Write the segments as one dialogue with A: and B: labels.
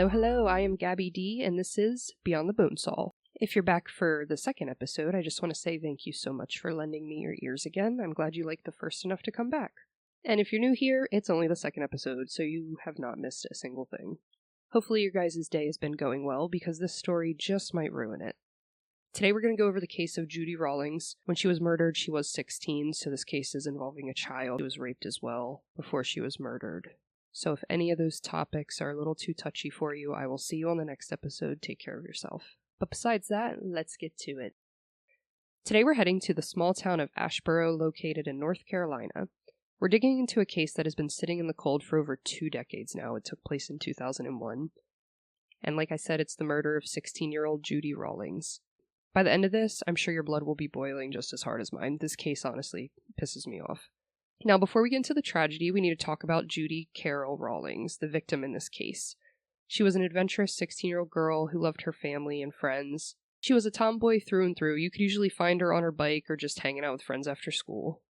A: Hello, I am Gabbi Dee, and this is Beyond the Bonesaw. If you're back for the second episode, I just want to say thank you so much for lending me your ears again. I'm glad you liked the first enough to come back. And if you're new here, it's only the second episode, so you have not missed a single thing. Hopefully your guys' day has been going well, because this story just might ruin it. Today we're going to go over the case of Judy Rawlings. When she was murdered, she was 16, so this case is involving a child who was raped as well before she was murdered. So if any of those topics are a little too touchy for you, I will see you on the next episode. Take care of yourself. But besides that, let's get to it. Today we're heading to the small town of Asheboro, located in North Carolina. We're digging into a case that has been sitting in the cold for over 2 decades now. It took place in 2001. And like I said, it's the murder of 16-year-old Judy Rawlings. By the end of this, I'm sure your blood will be boiling just as hard as mine. This case honestly pisses me off. Now, before we get into the tragedy, we need to talk about Judy Carol Rawlings, the victim in this case. She was an adventurous 16-year-old girl who loved her family and friends. She was a tomboy through and through. You could usually find her on her bike or just hanging out with friends after school.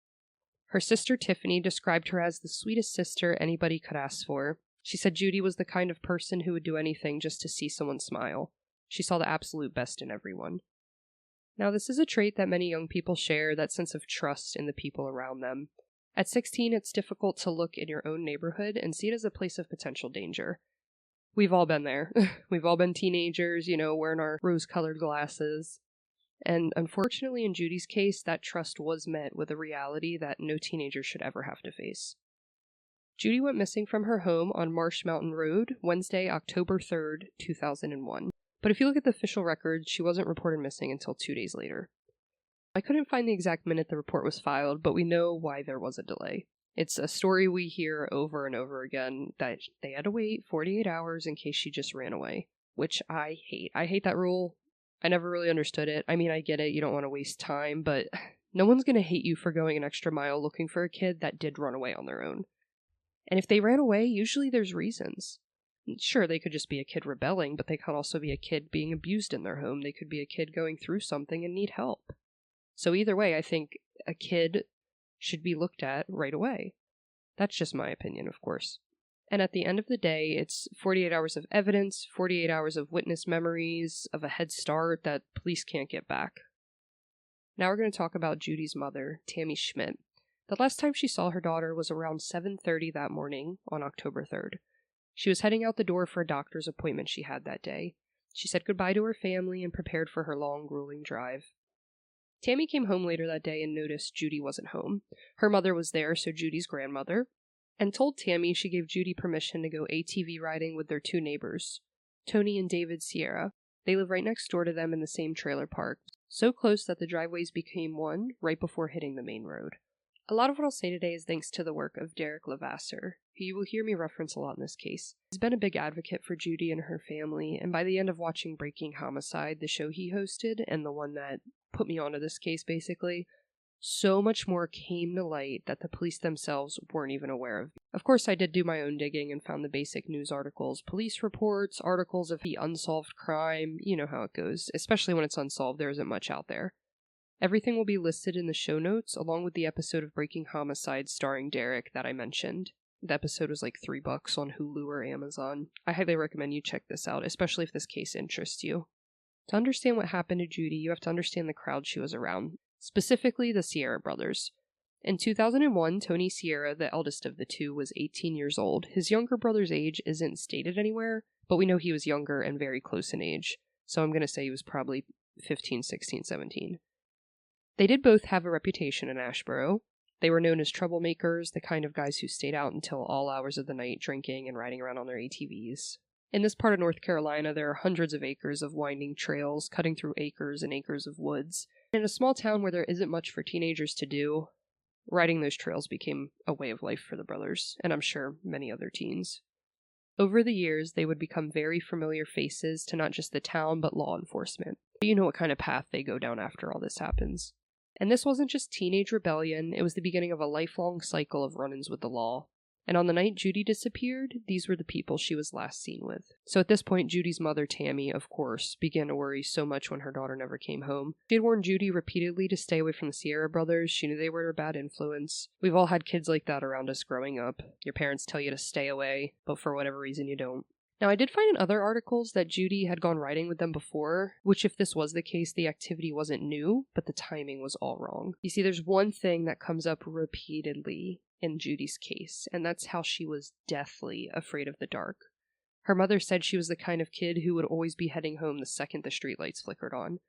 A: Her sister Tiffany described her as the sweetest sister anybody could ask for. She said Judy was the kind of person who would do anything just to see someone smile. She saw the absolute best in everyone. Now, this is a trait that many young people share, that sense of trust in the people around them. At 16, it's difficult to look in your own neighborhood and see it as a place of potential danger. We've all been there. We've all been teenagers, wearing our rose-colored glasses. And unfortunately, in Judy's case, that trust was met with a reality that no teenager should ever have to face. Judy went missing from her home on Marsh Mountain Road, Wednesday, October 3rd, 2001. But if you look at the official records, she wasn't reported missing until 2 days later. I couldn't find the exact minute the report was filed, but we know why there was a delay. It's a story we hear over and over again, that they had to wait 48 hours in case she just ran away, which I hate. I hate that rule. I never really understood it. I mean, I get it, you don't want to waste time, but no one's going to hate you for going an extra mile looking for a kid that did run away on their own. And if they ran away, usually there's reasons. Sure, they could just be a kid rebelling, but they could also be a kid being abused in their home. They could be a kid going through something and need help. So either way, I think a kid should be looked at right away. That's just my opinion, of course. And at the end of the day, it's 48 hours of evidence, 48 hours of witness memories, of a head start that police can't get back. Now we're going to talk about Judy's mother, Tammy Schmidt. The last time she saw her daughter was around 7:30 that morning on October 3rd. She was heading out the door for a doctor's appointment she had that day. She said goodbye to her family and prepared for her long, grueling drive. Tammy came home later that day and noticed Judy wasn't home. Her mother was there, so Judy's grandmother, and told Tammy she gave Judy permission to go ATV riding with their 2 neighbors, Tony and David Sierra. They live right next door to them in the same trailer park, so close that the driveways became one right before hitting the main road. A lot of what I'll say today is thanks to the work of Derek Levasseur, who you will hear me reference a lot in this case. He's been a big advocate for Judy and her family, and by the end of watching Breaking Homicide, the show he hosted, and the one that put me onto this case basically, so much more came to light that the police themselves weren't even aware of. Of course, I did do my own digging and found the basic news articles, police reports, articles of the unsolved crime. You know how it goes, especially when it's unsolved, there isn't much out there. Everything will be listed in the show notes, along with the episode of Breaking Homicide starring Derek that I mentioned. The episode was like $3 on Hulu or Amazon. I highly recommend you check this out, especially if this case interests you. To understand what happened to Judy, you have to understand the crowd she was around, specifically the Sierra brothers. In 2001, Tony Sierra, the eldest of the 2, was 18 years old. His younger brother's age isn't stated anywhere, but we know he was younger and very close in age, so I'm going to say he was probably 15, 16, 17. They did both have a reputation in Asheboro. They were known as troublemakers, the kind of guys who stayed out until all hours of the night drinking and riding around on their ATVs. In this part of North Carolina, there are hundreds of acres of winding trails cutting through acres and acres of woods. In a small town where there isn't much for teenagers to do, riding those trails became a way of life for the brothers, and I'm sure many other teens. Over the years, they would become very familiar faces to not just the town, but law enforcement. You know what kind of path they go down after all this happens. And this wasn't just teenage rebellion, it was the beginning of a lifelong cycle of run-ins with the law. And on the night Judy disappeared, these were the people she was last seen with. So at this point, Judy's mother, Tammy, of course, began to worry so much when her daughter never came home. She had warned Judy repeatedly to stay away from the Sierra brothers. She knew they were a bad influence. We've all had kids like that around us growing up. Your parents tell you to stay away, but for whatever reason you don't. Now, I did find in other articles that Judy had gone riding with them before, which if this was the case, the activity wasn't new, but the timing was all wrong. You see, there's one thing that comes up repeatedly in Judy's case, and that's how she was deathly afraid of the dark. Her mother said she was the kind of kid who would always be heading home the second the streetlights flickered on.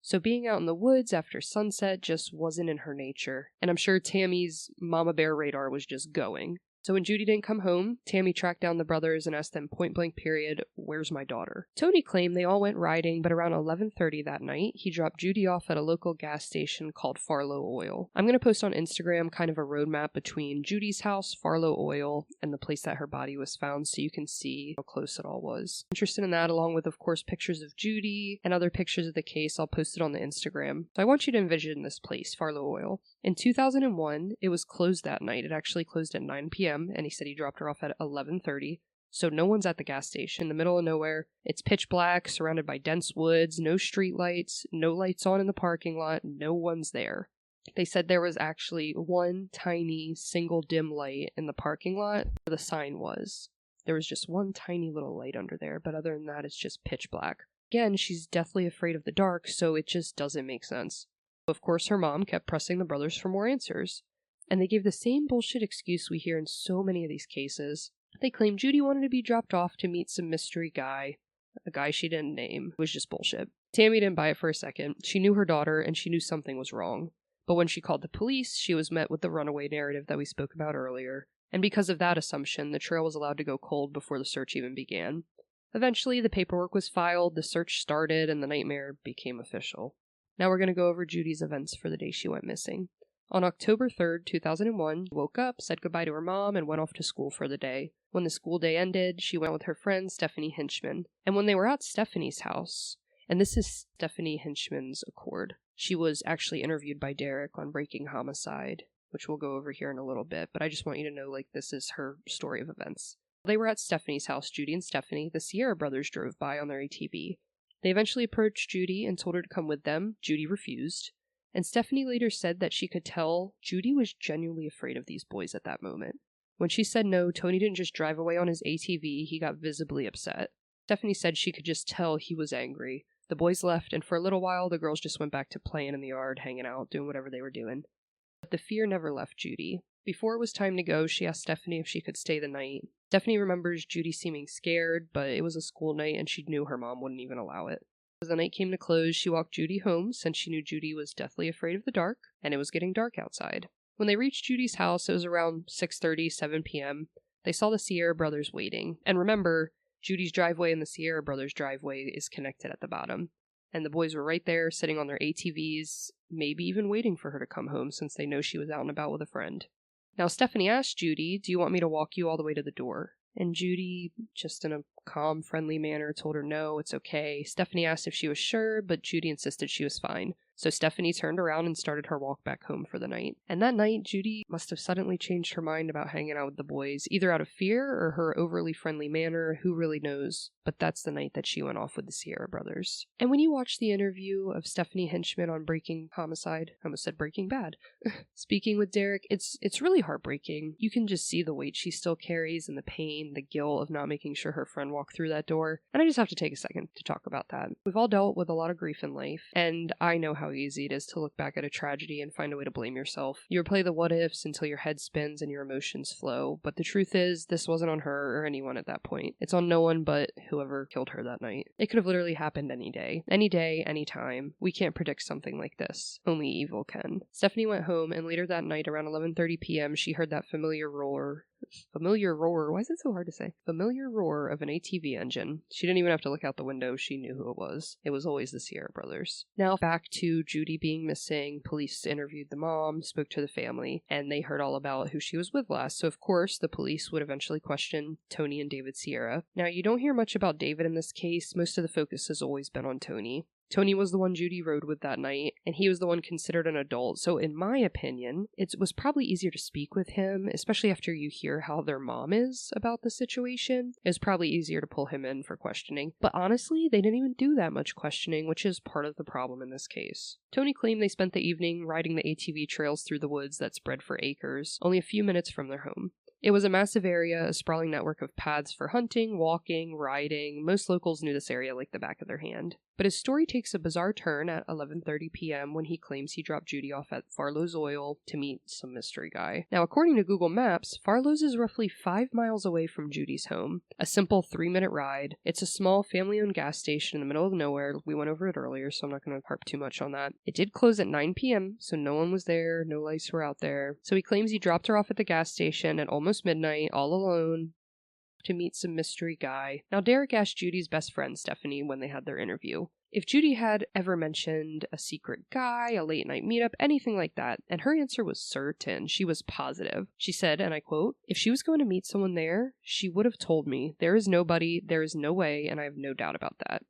A: So being out in the woods after sunset just wasn't in her nature, and I'm sure Tammy's mama bear radar was just going. So when Judy didn't come home, Tammy tracked down the brothers and asked them point blank period, "Where's my daughter?" Tony claimed they all went riding, but around 11:30 that night, he dropped Judy off at a local gas station called Farlow Oil. I'm going to post on Instagram kind of a roadmap between Judy's house, Farlow Oil, and the place that her body was found so you can see how close it all was. Interested in that, along with, of course, pictures of Judy and other pictures of the case, I'll post it on the Instagram. So I want you to envision this place, Farlow Oil. In 2001, it was closed that night. It actually closed at 9 p.m., and he said he dropped her off at 11:30. So no one's at the gas station, in the middle of nowhere. It's pitch black, surrounded by dense woods, no street lights, no lights on in the parking lot, no one's there. They said there was actually one tiny single dim light in the parking lot where the sign was. There was just one tiny little light under there, but other than that, it's just pitch black. Again, she's deathly afraid of the dark, so it just doesn't make sense. Of course, her mom kept pressing the brothers for more answers, and they gave the same bullshit excuse we hear in so many of these cases. They claimed Judy wanted to be dropped off to meet some mystery guy, a guy she didn't name. It was just bullshit. Tammy didn't buy it for a second. She knew her daughter, and she knew something was wrong. But when she called the police, she was met with the runaway narrative that we spoke about earlier, and because of that assumption, the trail was allowed to go cold before the search even began. Eventually, the paperwork was filed, the search started, and the nightmare became official. Now we're going to go over Judy's events for the day she went missing. On October 3rd, 2001, she woke up, said goodbye to her mom, and went off to school for the day. When the school day ended, she went with her friend Stephanie Hinchman. And when they were at Stephanie's house, and this is Stephanie Hinchman's accord, she was actually interviewed by Derek on Breaking Homicide, which we'll go over here in a little bit, but I just want you to know, this is her story of events. They were at Stephanie's house, Judy and Stephanie. The Sierra brothers drove by on their ATV. They eventually approached Judy and told her to come with them. Judy refused. And Stephanie later said that she could tell Judy was genuinely afraid of these boys at that moment. When she said no, Tony didn't just drive away on his ATV, he got visibly upset. Stephanie said she could just tell he was angry. The boys left, and for a little while, the girls just went back to playing in the yard, hanging out, doing whatever they were doing. But the fear never left Judy. Before it was time to go, she asked Stephanie if she could stay the night. Stephanie remembers Judy seeming scared, but it was a school night and she knew her mom wouldn't even allow it. As the night came to close, she walked Judy home since she knew Judy was deathly afraid of the dark, and it was getting dark outside. When they reached Judy's house, it was around 6:30, 7 p.m. They saw the Sierra brothers waiting. And remember, Judy's driveway and the Sierra brothers' driveway is connected at the bottom. And the boys were right there, sitting on their ATVs, maybe even waiting for her to come home since they know she was out and about with a friend. Now, Stephanie asked Judy, "Do you want me to walk you all the way to the door?" And Judy, just in a calm, friendly manner, told her no, it's okay. Stephanie asked if she was sure, but Judy insisted she was fine. So Stephanie turned around and started her walk back home for the night. And that night, Judy must have suddenly changed her mind about hanging out with the boys, either out of fear or her overly friendly manner, who really knows. But that's the night that she went off with the Sierra brothers. And when you watch the interview of Stephanie Hinchman on Breaking Homicide, I almost said Breaking Bad, speaking with Derek, it's really heartbreaking. You can just see the weight she still carries and the pain, the guilt of not making sure her friend walked through that door. And I just have to take a second to talk about that. We've all dealt with a lot of grief in life, and I know how easy it is to look back at a tragedy and find a way to blame yourself. You replay the what-ifs until your head spins and your emotions flow, but the truth is, this wasn't on her or anyone at that point. It's on no one but whoever killed her that night. It could have literally happened any day, any time. We can't predict something like this. Only evil can. Stephanie went home, and later that night, around 11:30 p.m., she heard that familiar roar, why is it so hard to say? Familiar roar of an ATV engine. She didn't even have to look out the window, she knew who it was. It was always the Sierra brothers. Now back to Judy being missing. Police interviewed the mom, spoke to the family, and they heard all about who she was with last. So of course, the police would eventually question Tony and David Sierra. Now you don't hear much about David in this case. Most of the focus has always been on Tony. Tony was the one Judy rode with that night, and he was the one considered an adult, so in my opinion, it was probably easier to speak with him, especially after you hear how their mom is about the situation. It's probably easier to pull him in for questioning, but honestly, they didn't even do that much questioning, which is part of the problem in this case. Tony claimed they spent the evening riding the ATV trails through the woods that spread for acres, only a few minutes from their home. It was a massive area, a sprawling network of paths for hunting, walking, riding. Most locals knew this area like the back of their hand. But his story takes a bizarre turn at 11:30 p.m. when he claims he dropped Judy off at Farlow's Oil to meet some mystery guy. Now, according to Google Maps, Farlow's is roughly 5 miles away from Judy's home. A simple 3-minute ride. It's a small family-owned gas station in the middle of nowhere. We went over it earlier, so I'm not going to harp too much on that. It did close at 9 p.m., so no one was there, no lights were out there. So he claims he dropped her off at the gas station at almost midnight, all alone, to meet some mystery guy. Now, Derek asked Judy's best friend, Stephanie, when they had their interview, if Judy had ever mentioned a secret guy, a late-night meetup, anything like that, and her answer was certain. She was positive. She said, and I quote, "If she was going to meet someone there, she would have told me. There is nobody, there is no way, and I have no doubt about that."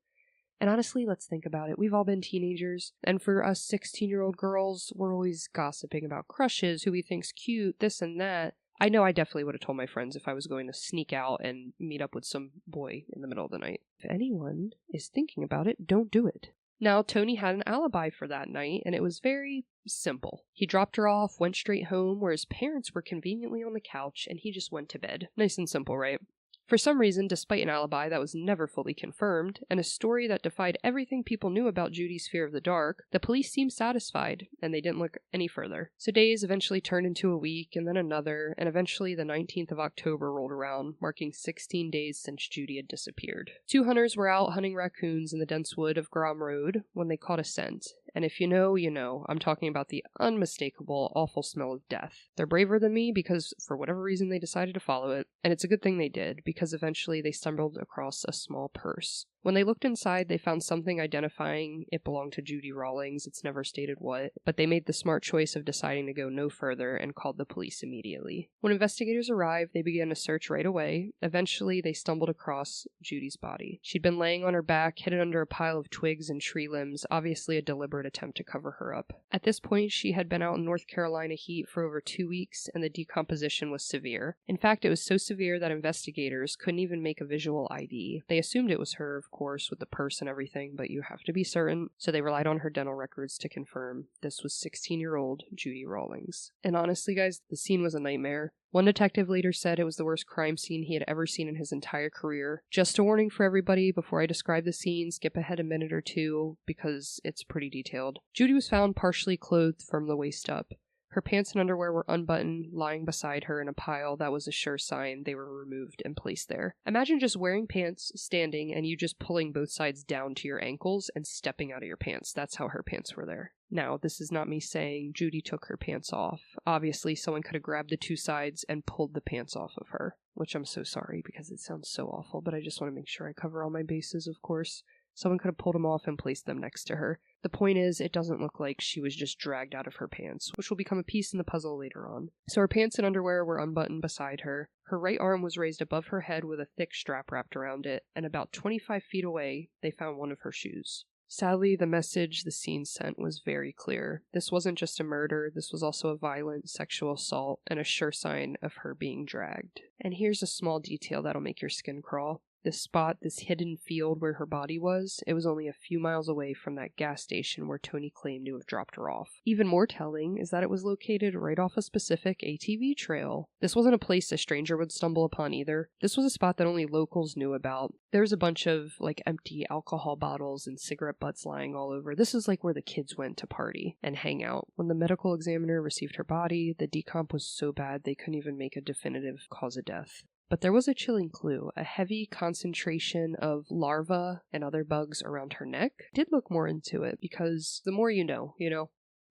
A: And honestly, let's think about it. We've all been teenagers, and for us 16-year-old girls, we're always gossiping about crushes, who we think's cute, this and that. I know I definitely would have told my friends if I was going to sneak out and meet up with some boy in the middle of the night. If anyone is thinking about it, don't do it. Now, Tony had an alibi for that night, and it was very simple. He dropped her off, went straight home, where his parents were conveniently on the couch, and he just went to bed. Nice and simple, right? For some reason, despite an alibi that was never fully confirmed, and a story that defied everything people knew about Judy's fear of the dark, the police seemed satisfied, and they didn't look any further. So days eventually turned into a week, and then another, and eventually the 19th of October rolled around, marking 16 days since Judy had disappeared. 2 hunters were out hunting raccoons in the dense wood of Graham Road when they caught a scent. And if you know, you know. I'm talking about the unmistakable, awful smell of death. They're braver than me because, for whatever reason, they decided to follow it. And it's a good thing they did, because eventually they stumbled across a small purse. When they looked inside, they found something identifying it belonged to Judy Rawlings. It's never stated what, but they made the smart choice of deciding to go no further and called the police immediately. When investigators arrived, they began a search right away. Eventually, they stumbled across Judy's body. She'd been laying on her back, hidden under a pile of twigs and tree limbs, obviously a deliberate attempt to cover her up. At this point, she had been out in North Carolina heat for over 2 weeks, and the decomposition was severe. In fact, it was so severe that investigators couldn't even make a visual ID. They assumed it was her, of course, with the purse and everything, but you have to be certain, so they relied on her dental records to confirm this was 16-year-old Judy Rawlings. And honestly, guys, the scene was a nightmare. One detective later said it was the worst crime scene he had ever seen in his entire career. Just a warning for everybody, before I describe the scene, skip ahead a minute or two, because it's pretty detailed. Judy was found partially clothed from the waist up. Her pants and underwear were unbuttoned, lying beside her in a pile that was a sure sign they were removed and placed there. Imagine just wearing pants, standing, and you just pulling both sides down to your ankles and stepping out of your pants. That's how her pants were there. Now, this is not me saying Judy took her pants off. Obviously, someone could have grabbed the 2 sides and pulled the pants off of her, which I'm so sorry because it sounds so awful, but I just want to make sure I cover all my bases, of course. Someone could have pulled them off and placed them next to her. The point is, it doesn't look like she was just dragged out of her pants, which will become a piece in the puzzle later on. So her pants and underwear were unbuttoned beside her. Her right arm was raised above her head with a thick strap wrapped around it, and about 25 feet away, they found one of her shoes. Sadly, the message the scene sent was very clear. This wasn't just a murder, this was also a violent sexual assault and a sure sign of her being dragged. And here's a small detail that'll make your skin crawl. This spot, this hidden field where her body was, it was only a few miles away from that gas station where Tony claimed to have dropped her off. Even more telling is that it was located right off a specific ATV trail. This wasn't a place a stranger would stumble upon either. This was a spot that only locals knew about. There was a bunch of empty alcohol bottles and cigarette butts lying all over. This is where the kids went to party and hang out. When the medical examiner received her body, the decomp was so bad they couldn't even make a definitive cause of death. But there was a chilling clue. A heavy concentration of larvae and other bugs around her neck. Did look more into it, because the more you know.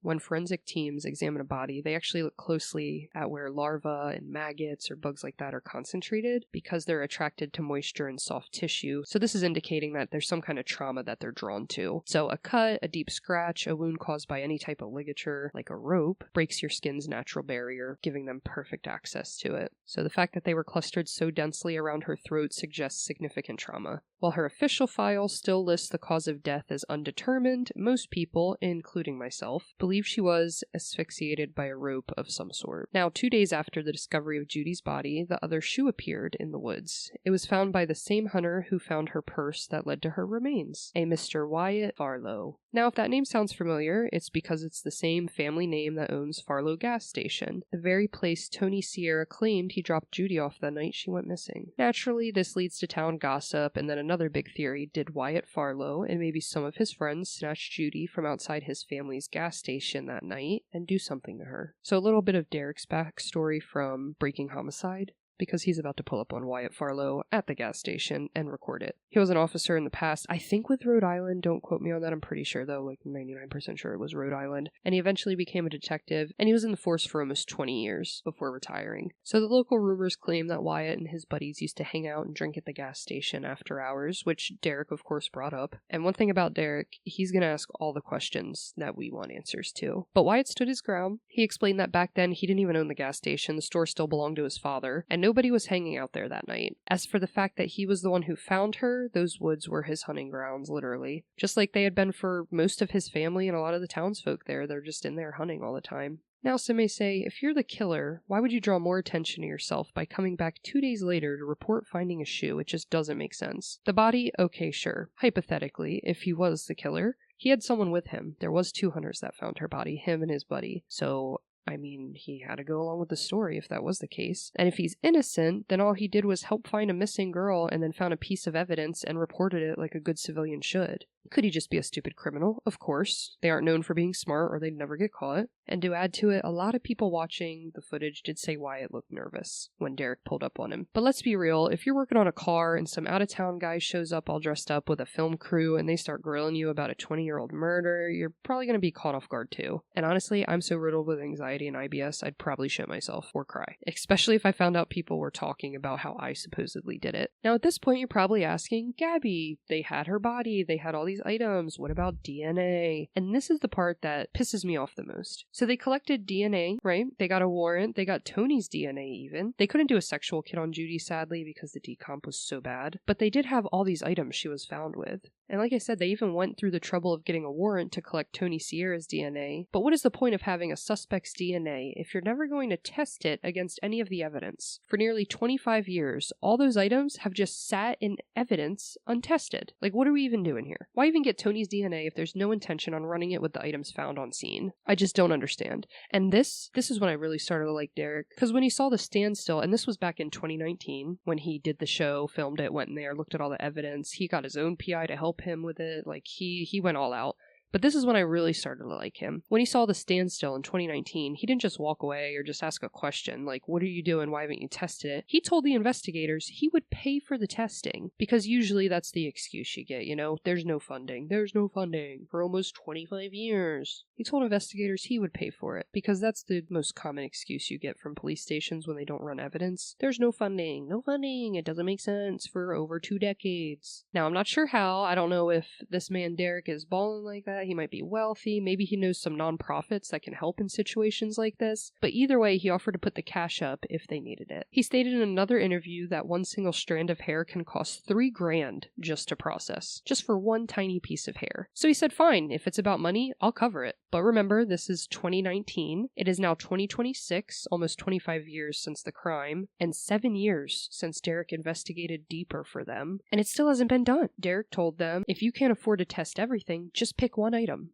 A: When forensic teams examine a body, they actually look closely at where larvae and maggots or bugs like that are concentrated, because they're attracted to moisture and soft tissue. So this is indicating that there's some kind of trauma that they're drawn to. So a cut, a deep scratch, a wound caused by any type of ligature, like a rope, breaks your skin's natural barrier, giving them perfect access to it. So the fact that they were clustered so densely around her throat suggests significant trauma. While her official file still lists the cause of death as undetermined, most people, including myself, believe believe she was asphyxiated by a rope of some sort. Now, 2 days after the discovery of Judy's body, the other shoe appeared in the woods. It was found by the same hunter who found her purse that led to her remains, a Mr. Wyatt Farlow. Now, if that name sounds familiar, it's because it's the same family name that owns Farlow gas station, the very place Tony Sierra claimed he dropped Judy off the night she went missing. Naturally, this leads to town gossip, and then another big theory: did Wyatt Farlow and maybe some of his friends snatch Judy from outside his family's gas station that night and do something to her? So a little bit of Derek's backstory from Breaking Homicide, because he's about to pull up on Wyatt Farlow at the gas station and record it. He was an officer in the past, I think with Rhode Island, don't quote me on that, I'm pretty sure though, like 99% sure it was Rhode Island, and he eventually became a detective, and he was in the force for almost 20 years before retiring. So the local rumors claim that Wyatt and his buddies used to hang out and drink at the gas station after hours, which Derek of course brought up. And one thing about Derek, he's gonna ask all the questions that we want answers to. But Wyatt stood his ground. He explained that back then he didn't even own the gas station, the store still belonged to his father, and nobody was hanging out there that night. As for the fact that he was the one who found her, those woods were his hunting grounds, literally. Just like they had been for most of his family and a lot of the townsfolk there. They're just in there hunting all the time. Now, some may say, if you're the killer, why would you draw more attention to yourself by coming back 2 days later to report finding a shoe? It just doesn't make sense. The body, okay, sure. Hypothetically, if he was the killer, he had someone with him. There was 2 hunters that found her body, him and his buddy. So I mean, he had to go along with the story if that was the case. And if he's innocent, then all he did was help find a missing girl and then found a piece of evidence and reported it like a good civilian should. Could he just be a stupid criminal? Of course. They aren't known for being smart or they'd never get caught. And to add to it, a lot of people watching the footage did say Wyatt looked nervous when Derek pulled up on him. But let's be real, if you're working on a car and some out-of-town guy shows up all dressed up with a film crew and they start grilling you about a 20-year-old murder, you're probably going to be caught off guard too. And honestly, I'm so riddled with anxiety and IBS, I'd probably shit myself or cry. Especially if I found out people were talking about how I supposedly did it. Now at this point, you're probably asking, Gabbi, they had her body, they had all these items, what about DNA? And this is the part that pisses me off the most. So they collected DNA, right? They got a warrant, they got Tony's DNA even. They couldn't do a sexual kit on Judy, sadly, because the decomp was so bad. But they did have all these items she was found with. And like I said, they even went through the trouble of getting a warrant to collect Tony Sierra's DNA. But what is the point of having a suspect's DNA if you're never going to test it against any of the evidence? For nearly 25 years, all those items have just sat in evidence untested. Like, what are we even doing here? Why even get Tony's DNA if there's no intention on running it with the items found on scene? I just don't understand. And this is when I really started to like Derek, because when he saw the standstill, and this was back in 2019, when he did the show, filmed it, went in there, looked at all the evidence, he got his own PI to help him with it, like he went all out. But this is when I really started to like him. When he saw the standstill in 2019, he didn't just walk away or just ask a question like, what are you doing? Why haven't you tested it? He told the investigators he would pay for the testing, because usually that's the excuse you get, you know, there's no funding. There's no funding for almost 25 years. He told investigators he would pay for it, because that's the most common excuse you get from police stations when they don't run evidence. There's no funding. No funding. It doesn't make sense for over 2 decades. Now, I'm not sure how. I don't know if this man Derek is balling like that. He might be wealthy. Maybe he knows some nonprofits that can help in situations like this. But either way, he offered to put the cash up if they needed it. He stated in another interview that one single strand of hair can cost $3,000 just to process, just for one tiny piece of hair. So he said, fine, if it's about money, I'll cover it. But remember, this is 2019. It is now 2026, almost 25 years since the crime, and 7 years since Derek investigated deeper for them, and it still hasn't been done. Derek told them, if you can't afford to test everything, just pick one item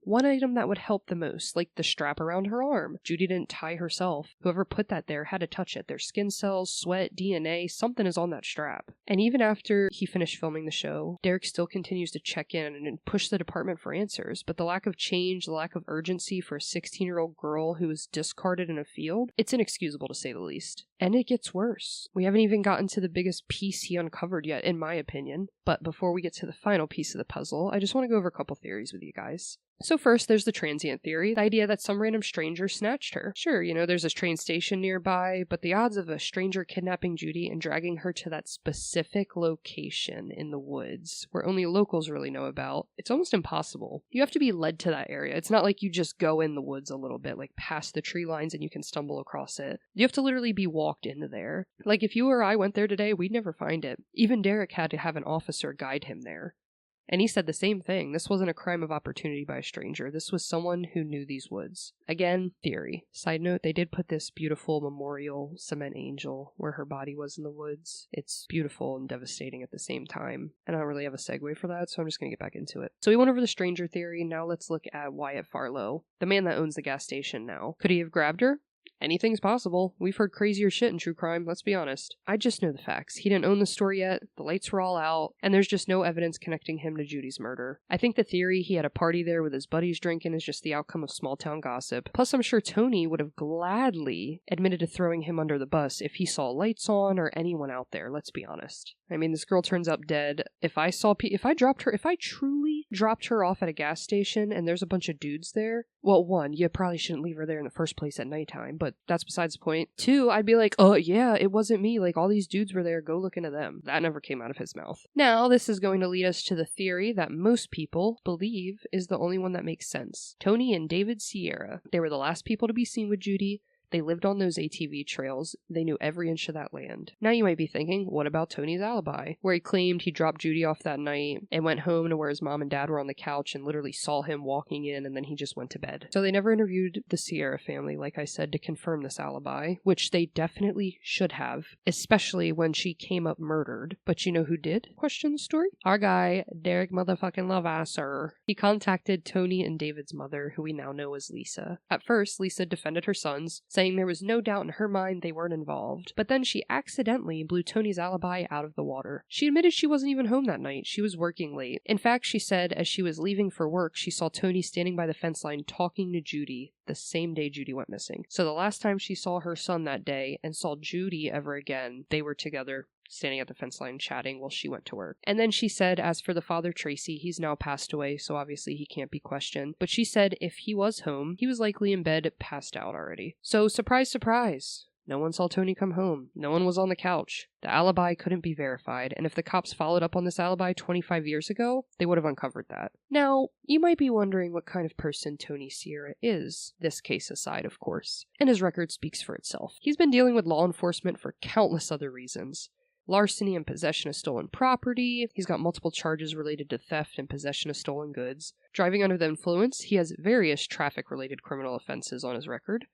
A: that would help the most, like the strap around her arm. Judy didn't tie herself. Whoever put that there had to touch it. Their skin cells, sweat, DNA, something is on that strap. And even after he finished filming the show, Derek still continues to check in and push the department for answers, but the lack of change, the lack of urgency for a 16-year-old girl who was discarded in a field, it's inexcusable to say the least. And it gets worse. We haven't even gotten to the biggest piece he uncovered yet, in my opinion. But before we get to the final piece of the puzzle, I just want to go over a couple theories with you guys. So first, there's the transient theory, the idea that some random stranger snatched her. Sure, you know, there's a train station nearby, but the odds of a stranger kidnapping Judy and dragging her to that specific location in the woods, where only locals really know about, it's almost impossible. You have to be led to that area. It's not like you just go in the woods a little bit, like past the tree lines and you can stumble across it. You have to literally be walked into there. Like if you or I went there today, we'd never find it. Even Derek had to have an officer guide him there. And he said the same thing. This wasn't a crime of opportunity by a stranger. This was someone who knew these woods. Again, theory. Side note, they did put this beautiful memorial cement angel where her body was in the woods. It's beautiful and devastating at the same time. And I don't really have a segue for that, so I'm just going to get back into it. So we went over the stranger theory. Now let's look at Wyatt Farlow, the man that owns the gas station now. Could he have grabbed her? Anything's possible. We've heard crazier shit in true crime, let's be honest. I just know the facts. He didn't own the store yet, the lights were all out, and there's just no evidence connecting him to Judy's murder. I think the theory he had a party there with his buddies drinking is just the outcome of small town gossip. Plus, I'm sure Tony would have gladly admitted to throwing him under the bus if he saw lights on or anyone out there, let's be honest. I mean, this girl turns up dead. If I truly dropped her off at a gas station and there's a bunch of dudes there, well, one, you probably shouldn't leave her there in the first place at nighttime, but that's besides the point. Two, I'd be like, oh yeah, it wasn't me, like all these dudes were there, go look into them. That never came out of his mouth. Now, this is going to lead us to the theory that most people believe is the only one that makes sense. Tony and David Sierra. They were the last people to be seen with Judy. They lived on those ATV trails. They knew every inch of that land. Now you might be thinking, what about Tony's alibi? Where he claimed he dropped Judy off that night and went home to where his mom and dad were on the couch and literally saw him walking in and then he just went to bed. So they never interviewed the Sierra family, like I said, to confirm this alibi, which they definitely should have, especially when she came up murdered. But you know who did question the story? Our guy, Derek motherfucking Lavasser. He contacted Tony and David's mother, who we now know as Lisa. At first, Lisa defended her sons, saying there was no doubt in her mind they weren't involved, but then she accidentally blew Tony's alibi out of the water. She admitted she wasn't even home that night. She was working late. In fact, she said as she was leaving for work, she saw Tony standing by the fence line talking to Judy the same day Judy went missing. So the last time she saw her son that day and saw Judy ever again, they were together, standing at the fence line chatting while she went to work. And then she said, as for the father Tracy, he's now passed away, so obviously he can't be questioned. But she said if he was home, he was likely in bed, passed out already. So surprise, surprise. No one saw Tony come home. No one was on the couch. The alibi couldn't be verified, and if the cops followed up on this alibi 25 years ago, they would have uncovered that. Now, you might be wondering what kind of person Tony Sierra is, this case aside, of course. And his record speaks for itself. He's been dealing with law enforcement for countless other reasons. Larceny and possession of stolen property. He's got multiple charges related to theft and possession of stolen goods. Driving under the influence. He has various traffic-related criminal offenses on his record.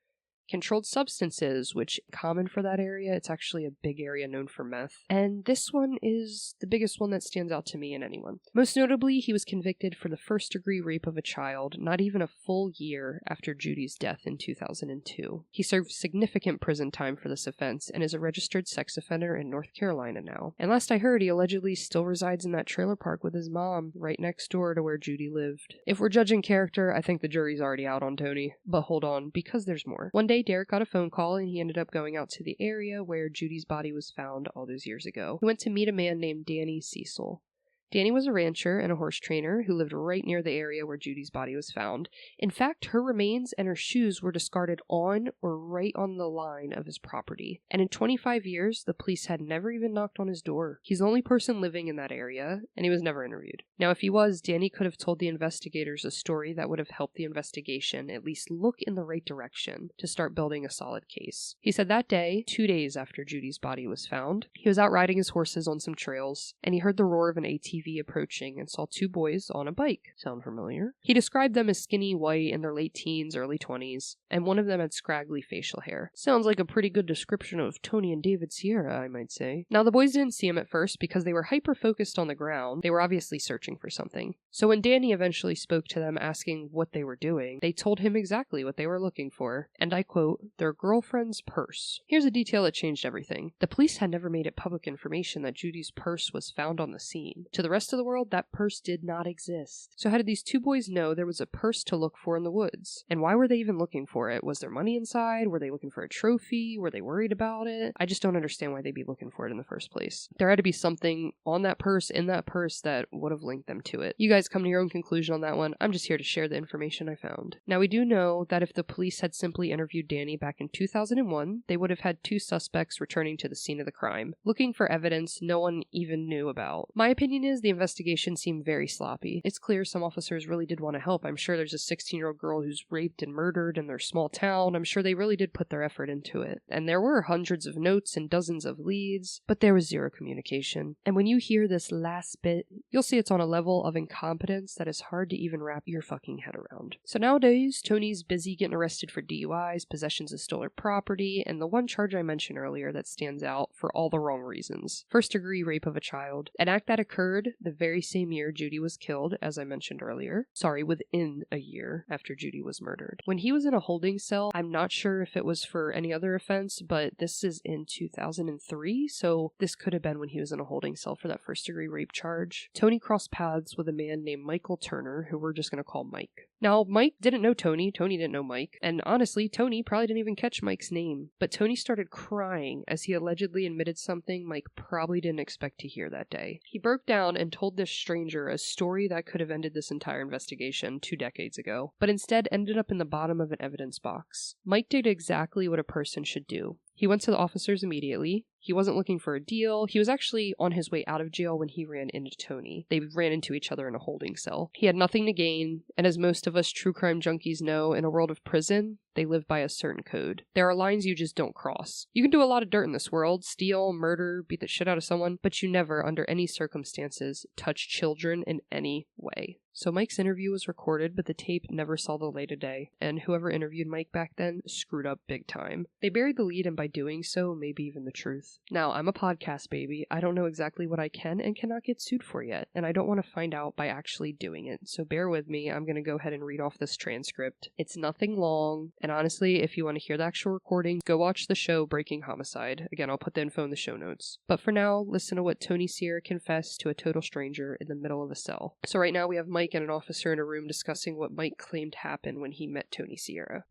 A: Controlled substances, which common for that area. It's actually a big area known for meth. And this one is the biggest one that stands out to me and anyone. Most notably, he was convicted for the first-degree rape of a child, not even a full year after Judy's death in 2002. He served significant prison time for this offense and is a registered sex offender in North Carolina now. And last I heard, he allegedly still resides in that trailer park with his mom, right next door to where Judy lived. If we're judging character, I think the jury's already out on Tony. But hold on, because there's more. One day, Derek got a phone call and he ended up going out to the area where Judy's body was found all those years ago. He went to meet a man named Danny Cecil. Danny was a rancher and a horse trainer who lived right near the area where Judy's body was found. In fact, her remains and her shoes were discarded on or right on the line of his property. And in 25 years, the police had never even knocked on his door. He's the only person living in that area, and he was never interviewed. Now, if he was, Danny could have told the investigators a story that would have helped the investigation at least look in the right direction to start building a solid case. He said that day, 2 days after Judy's body was found, he was out riding his horses on some trails, and he heard the roar of an ATV approaching and saw two boys on a bike. Sound familiar? He described them as skinny, white, in their late teens, early 20s, and one of them had scraggly facial hair. Sounds like a pretty good description of Tony and David Sierra, I might say. Now, the boys didn't see him at first because they were hyper-focused on the ground. They were obviously searching for something. So when Danny eventually spoke to them asking what they were doing, they told him exactly what they were looking for, and I quote, their girlfriend's purse. Here's a detail that changed everything. The police had never made it public information that Judy's purse was found on the scene. To the rest of the world, that purse did not exist. So how did these two boys know there was a purse to look for in the woods? And why were they even looking for it? Was there money inside? Were they looking for a trophy? Were they worried about it? I just don't understand why they'd be looking for it in the first place. There had to be something on that purse, in that purse, that would have linked them to it. You guys come to your own conclusion on that one. I'm just here to share the information I found. Now, we do know that if the police had simply interviewed Danny back in 2001, they would have had two suspects returning to the scene of the crime, looking for evidence no one even knew about. My opinion is is, the investigation seemed very sloppy. It's clear some officers really did want to help. I'm sure there's a 16-year-old girl who's raped and murdered in their small town. I'm sure they really did put their effort into it. And there were hundreds of notes and dozens of leads, but there was zero communication. And when you hear this last bit, you'll see it's on a level of incompetence that is hard to even wrap your fucking head around. So nowadays, Tony's busy getting arrested for DUIs, possessions of stolen property, and the one charge I mentioned earlier that stands out for all the wrong reasons. First-degree rape of a child. An act that occurred the very same year Judy was killed, as I mentioned earlier. Sorry, within a year after Judy was murdered. When he was in a holding cell, I'm not sure if it was for any other offense, but this is in 2003, so this could have been when he was in a holding cell for that first-degree rape charge. Tony crossed paths with a man named Michael Turner, who we're just going to call Mike. Now, Mike didn't know Tony didn't know Mike, and honestly, Tony probably didn't even catch Mike's name, but Tony started crying as he allegedly admitted something Mike probably didn't expect to hear that day. He broke down and told this stranger a story that could have ended this entire investigation 2 decades ago, but instead ended up in the bottom of an evidence box. Mike did exactly what a person should do. He went to the officers immediately. He wasn't looking for a deal. He was actually on his way out of jail when he ran into Tony. They ran into each other in a holding cell. He had nothing to gain, and as most of us true crime junkies know, in a world of prison, they live by a certain code. There are lines you just don't cross. You can do a lot of dirt in this world, steal, murder, beat the shit out of someone, but you never, under any circumstances, touch children in any way. So Mike's interview was recorded, but the tape never saw the light of day, and whoever interviewed Mike back then screwed up big time. They buried the lead, and by doing so, maybe even the truth. Now, I'm a podcast baby. I don't know exactly what I can and cannot get sued for yet, and I don't want to find out by actually doing it, so bear with me. I'm going to go ahead and read off this transcript. It's nothing long, and honestly, if you want to hear the actual recording, go watch the show Breaking Homicide. Again, I'll put the info in the show notes. But for now, listen to what Tony Sierra confessed to a total stranger in the middle of a cell. So right now we have Mike and an officer in a room discussing what Mike claimed happened when he met Tony Sierra.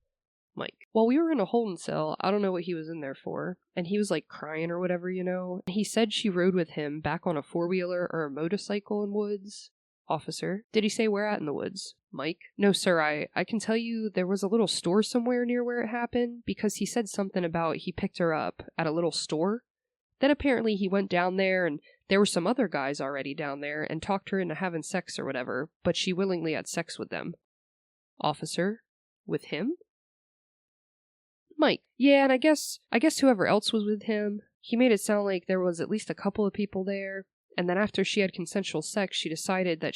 A: Mike: while we were in a holding cell, I don't know what he was in there for, and he was like crying or whatever, you know. He said she rode with him back on a 4-wheeler or a motorcycle in woods. Officer: did he say where at in the woods? Mike: no sir, I can tell you there was a little store somewhere near where it happened, because he said something about he picked her up at a little store. Then apparently he went down there and there were some other guys already down there and talked her into having sex or whatever, but she willingly had sex with them. Officer: with him? Mike: yeah, and I guess whoever else was with him. He made it sound like there was at least a couple of people there, and then after she had consensual sex, she decided that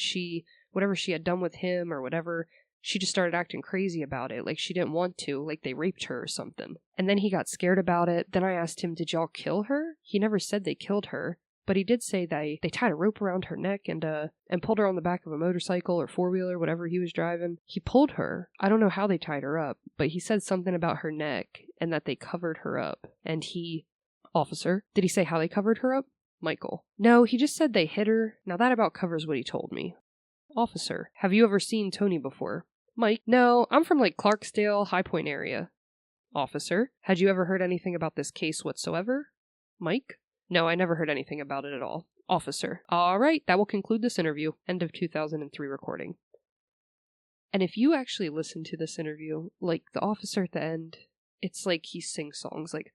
A: whatever she had done with him or whatever, she just started acting crazy about it, like she didn't want to, like they raped her or something. And then he got scared about it. Then I asked him, did y'all kill her? He never said they killed her, but he did say they tied a rope around her neck and pulled her on the back of a motorcycle or 4-wheeler, whatever he was driving. He pulled her. I don't know how they tied her up, but he said something about her neck and that they covered her up. And Officer: did he say how they covered her up? Michael: no, he just said they hit her. Now that about covers what he told me. Officer: have you ever seen Tony before? Mike: no, I'm from like Clarksdale, High Point area. Officer: had you ever heard anything about this case whatsoever? Mike: no, I never heard anything about it at all. Officer: all right, that will conclude this interview. End of 2003 recording. And if you actually listen to this interview, like the officer at the end, it's like he sings songs like,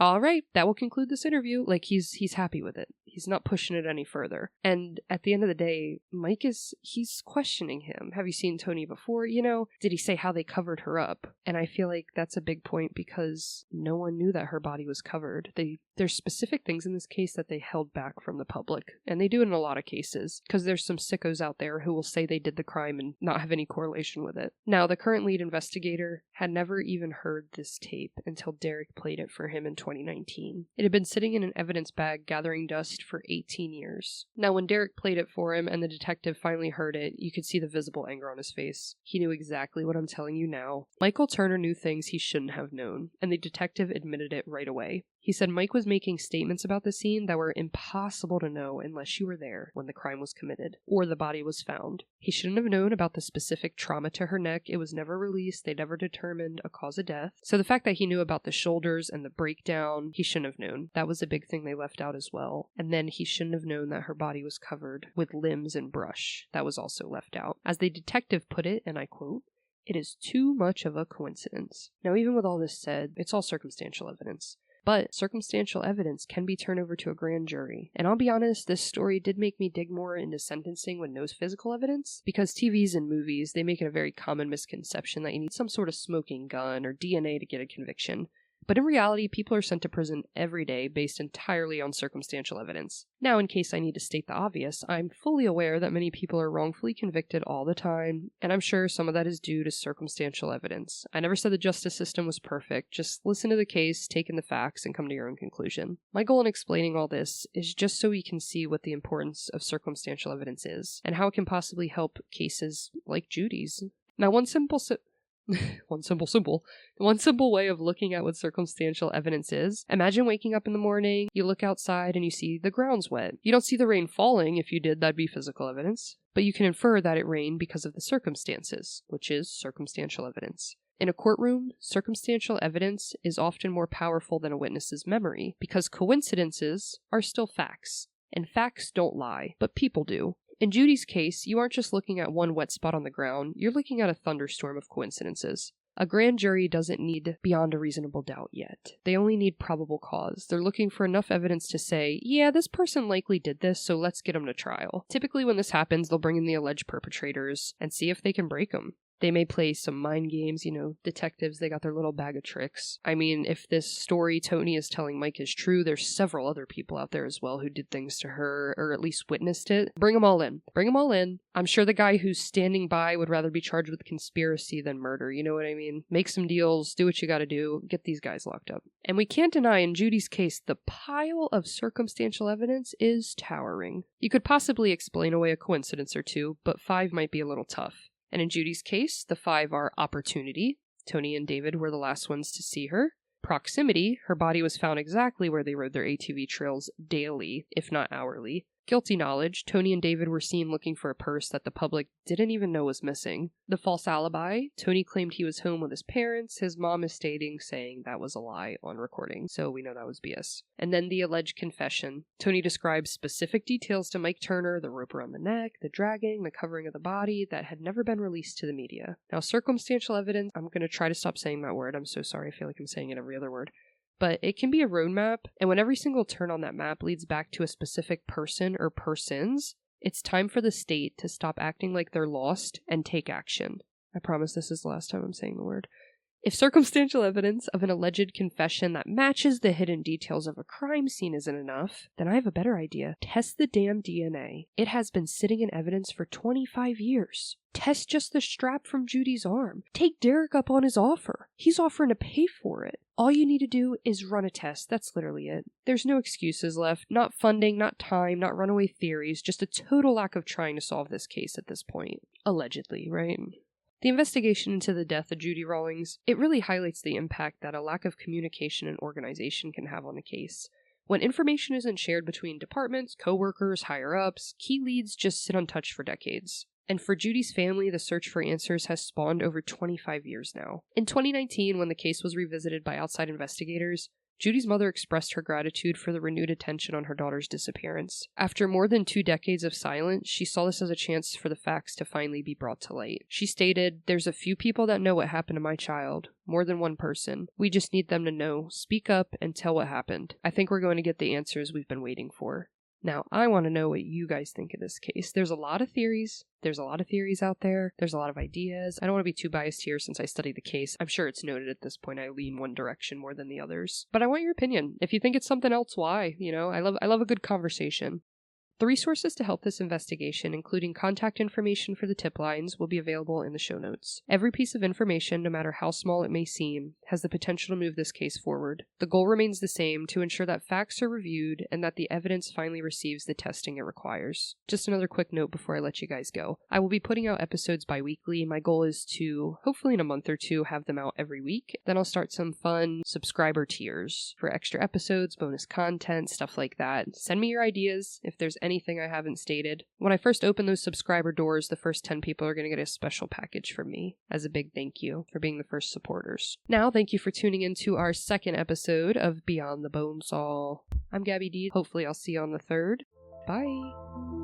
A: all right, that will conclude this interview. Like he's happy with it. He's not pushing it any further. And at the end of the day, Mike he's questioning him. Have you seen Tony before? You know, did he say how they covered her up? And I feel like that's a big point because no one knew that her body was covered. There's specific things in this case that they held back from the public. And they do it in a lot of cases because there's some sickos out there who will say they did the crime and not have any correlation with it. Now, the current lead investigator had never even heard this tape until Derek played it for him in 2019. It had been sitting in an evidence bag gathering dust for 18 years. Now, when Derek played it for him and the detective finally heard it, you could see the visible anger on his face. He knew exactly what I'm telling you now. Michael Turner knew things he shouldn't have known, and the detective admitted it right away. He said Mike was making statements about the scene that were impossible to know unless you were there when the crime was committed, or the body was found. He shouldn't have known about the specific trauma to her neck. It was never released. They never determined a cause of death. So the fact that he knew about the shoulders and the breakdown, he shouldn't have known. That was a big thing they left out as well. And then he shouldn't have known that her body was covered with limbs and brush. That was also left out. As the detective put it, and I quote, "It is too much of a coincidence." Now, even with all this said, it's all circumstantial evidence. But circumstantial evidence can be turned over to a grand jury. And I'll be honest, this story did make me dig more into sentencing with no physical evidence, because TVs and movies, they make it a very common misconception that you need some sort of smoking gun or DNA to get a conviction. But in reality, people are sent to prison every day based entirely on circumstantial evidence. Now, in case I need to state the obvious, I'm fully aware that many people are wrongfully convicted all the time, and I'm sure some of that is due to circumstantial evidence. I never said the justice system was perfect, just listen to the case, take in the facts, and come to your own conclusion. My goal in explaining all this is just so we can see what the importance of circumstantial evidence is, and how it can possibly help cases like Judy's. Now, one simple way of looking at what circumstantial evidence is. Imagine waking up in the morning, you look outside and you see the ground's wet. You don't see the rain falling. If you did, that'd be physical evidence. But you can infer that it rained because of the circumstances, which is circumstantial evidence. In a courtroom, circumstantial evidence is often more powerful than a witness's memory, because coincidences are still facts. And facts don't lie, but people do. In Judy's case, you aren't just looking at one wet spot on the ground, you're looking at a thunderstorm of coincidences. A grand jury doesn't need beyond a reasonable doubt yet. They only need probable cause. They're looking for enough evidence to say, yeah, this person likely did this, so let's get them to trial. Typically when this happens, they'll bring in the alleged perpetrators and see if they can break them. They may play some mind games, detectives, they got their little bag of tricks. I mean, if this story Tony is telling Mike is true, there's several other people out there as well who did things to her, or at least witnessed it. Bring them all in. Bring them all in. I'm sure the guy who's standing by would rather be charged with conspiracy than murder, you know what I mean? Make some deals, do what you gotta do, get these guys locked up. And we can't deny in Judy's case, the pile of circumstantial evidence is towering. You could possibly explain away a coincidence or two, but 5 might be a little tough. And in Judy's case, the 5 are opportunity. Tony and David were the last ones to see her. Proximity. Her body was found exactly where they rode their ATV trails daily, if not hourly. Guilty knowledge. Tony and David were seen looking for a purse that the public didn't even know was missing. The false alibi. Tony claimed he was home with his parents. His mom is saying that was a lie on recording, so we know that was BS. And then the alleged confession. Tony describes specific details to Mike Turner, the rope around the neck, the dragging, the covering of the body, that had never been released to the media. Now, circumstantial evidence, I'm going to try to stop saying that word. I'm so sorry. I feel like I'm saying it every other word. But it can be a roadmap, and when every single turn on that map leads back to a specific person or persons, it's time for the state to stop acting like they're lost and take action. I promise this is the last time I'm saying the word. If circumstantial evidence of an alleged confession that matches the hidden details of a crime scene isn't enough, then I have a better idea. Test the damn DNA. It has been sitting in evidence for 25 years. Test just the strap from Judy's arm. Take Derek up on his offer. He's offering to pay for it. All you need to do is run a test. That's literally it. There's no excuses left. Not funding, not time, not runaway theories. Just a total lack of trying to solve this case at this point. Allegedly, right? The investigation into the death of Judy Rawlings, it really highlights the impact that a lack of communication and organization can have on a case. When information isn't shared between departments, coworkers, higher-ups, key leads just sit untouched for decades. And for Judy's family, the search for answers has spawned over 25 years now. In 2019, when the case was revisited by outside investigators, Judy's mother expressed her gratitude for the renewed attention on her daughter's disappearance. After more than 2 decades of silence, she saw this as a chance for the facts to finally be brought to light. She stated, "There's a few people that know what happened to my child. More than one person. We just need them to know, speak up, and tell what happened. I think we're going to get the answers we've been waiting for." Now, I want to know what you guys think of this case. There's a lot of theories. There's a lot of theories out there. There's a lot of ideas. I don't want to be too biased here since I studied the case. I'm sure it's noted at this point I lean one direction more than the others. But I want your opinion. If you think it's something else, why? I love a good conversation. The resources to help this investigation, including contact information for the tip lines, will be available in the show notes. Every piece of information, no matter how small it may seem, has the potential to move this case forward. The goal remains the same, to ensure that facts are reviewed and that the evidence finally receives the testing it requires. Just another quick note before I let you guys go. I will be putting out episodes bi-weekly. My goal is to, hopefully in a month or two, have them out every week. Then I'll start some fun subscriber tiers for extra episodes, bonus content, stuff like that. Send me your ideas if there's anything I haven't stated. When I first open those subscriber doors, the first 10 people are going to get a special package from me as a big thank you for being the first supporters. Now, thank you for tuning in to our second episode of Beyond the Bonesaw. I'm Gabbi Dee. Hopefully I'll see you on the 3rd. Bye!